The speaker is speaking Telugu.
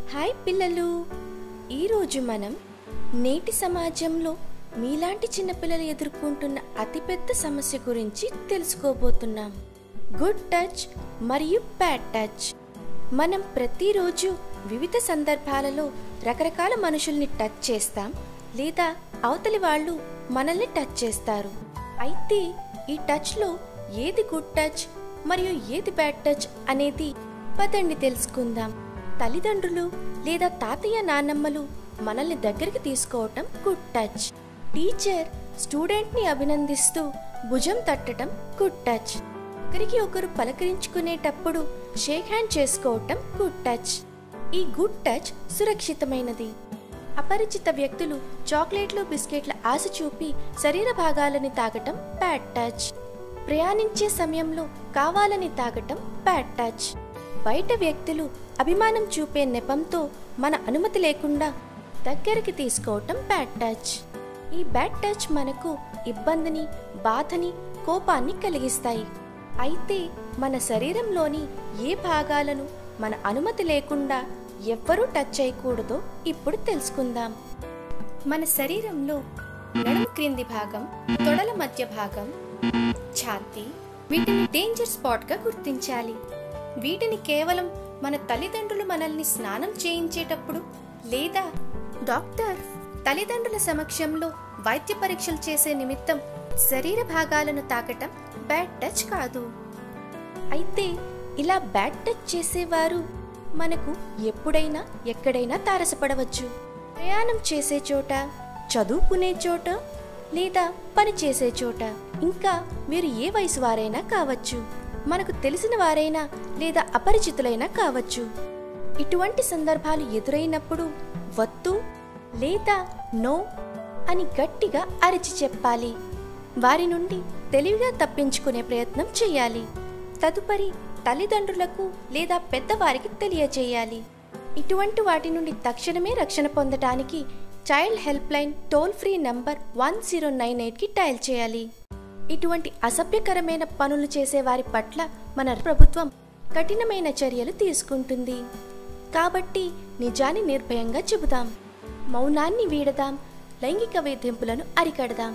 హాయ్ పిల్లలు, ఈరోజు మనం నేటి సమాజంలో మీలాంటి చిన్నపిల్లలు ఎదుర్కొంటున్న అతిపెద్ద సమస్య గురించి తెలుసుకోబోతున్నాం. గుడ్ టచ్ మరియు బ్యాడ్ టచ్. మనం ప్రతిరోజు వివిధ సందర్భాలలో రకరకాల మనుషుల్ని టచ్ చేస్తాం, లేదా అవతలి వాళ్ళు మనల్ని టచ్ చేస్తారు. అయితే ఈ టచ్లో ఏది గుడ్ టచ్ మరియు ఏది బ్యాడ్ టచ్ అనేది పదండి తెలుసుకుందాం. తల్లిదండ్రులు లేదా తాతయ్య నాన్నమ్మలు మనల్ని దగ్గరికి తీసుకోవటం గుడ్ టచ్. టీచర్ స్టూడెంట్ని అభినందిస్తూ భుజం తట్టడం గుడ్ టచ్. ఒకరికి ఒకరు పలకరించుకునేటప్పుడు షేక్ హ్యాండ్ చేసుకోవటం గుడ్ టచ్. ఈ గుడ్ టచ్ సురక్షితమైనది. అపరిచిత వ్యక్తులు చాక్లెట్లు బిస్కెట్ల ఆశ చూపి శరీర భాగాలని తాకటం బ్యాడ్ టచ్. ప్రయాణించే సమయంలో కావాలని తాకటం బ్యాడ్ టచ్. బయట వ్యక్తులు అభిమానం చూపే నెపంతో మన అనుమతి లేకుండా దగ్గరికి తీసుకోవటం బ్యాడ్ టచ్. ఈ బ్యాడ్ టచ్ మనకు ఇబ్బందిని, బాధని, కోపాన్ని కలిగిస్తాయి. అయితే మన శరీరంలోని ఏ భాగాలను మన అనుమతి లేకుండా ఎవ్వరూ టచ్ చేయకూడదో ఇప్పుడు తెలుసుకుందాం. మన శరీరంలో నడుము క్రింది భాగం, తొడల మధ్య భాగం, ఛాతీ, వీటిని డేంజర్ స్పాట్గా గుర్తించాలి. వీటిని కేవలం మన తల్లిదండ్రులు మనల్ని స్నానం చేయించేటప్పుడు లేదా డాక్టర్ తల్లిదండ్రుల సమక్షంలో వైద్య పరీక్షలు చేసే నిమిత్తం శరీర భాగాలను తాకటం బ్యాడ్ టచ్ కాదు. అయితే ఇలా బ్యాడ్ టచ్ చేసేవారు మనకు ఎప్పుడైనా ఎక్కడైనా తారసపడవచ్చు. ప్రయాణం చేసే చోట, చదువుకునే చోట, లేదా పని చేసే చోట, ఇంకా వీరు ఏ వయసు వారైనా కావచ్చు, మనకు తెలిసిన వారైనా లేదా అపరిచితులైనా కావచ్చు. ఇటువంటి సందర్భాలు ఎదురైనప్పుడు వద్దు లేదా నో అని గట్టిగా అరిచి చెప్పాలి. వారి నుండి తెలివిగా తప్పించుకునే ప్రయత్నం చేయాలి. తదుపరి తల్లిదండ్రులకు లేదా పెద్దవారికి తెలియజేయాలి. ఇటువంటి వాటి నుండి తక్షణమే రక్షణ పొందడానికి child help line toll free number 1098కి డయల్ చేయాలి. ఇటువంటి అసభ్యకరమైన పనులు చేసే వారి పట్ల మన ప్రభుత్వం కఠినమైన చర్యలు తీసుకుంటుంది. కాబట్టి నిజాన్ని నిర్భయంగా చెబుదాం, మౌనాన్ని వీడదాం, లైంగిక వేధింపులను అరికడదాం.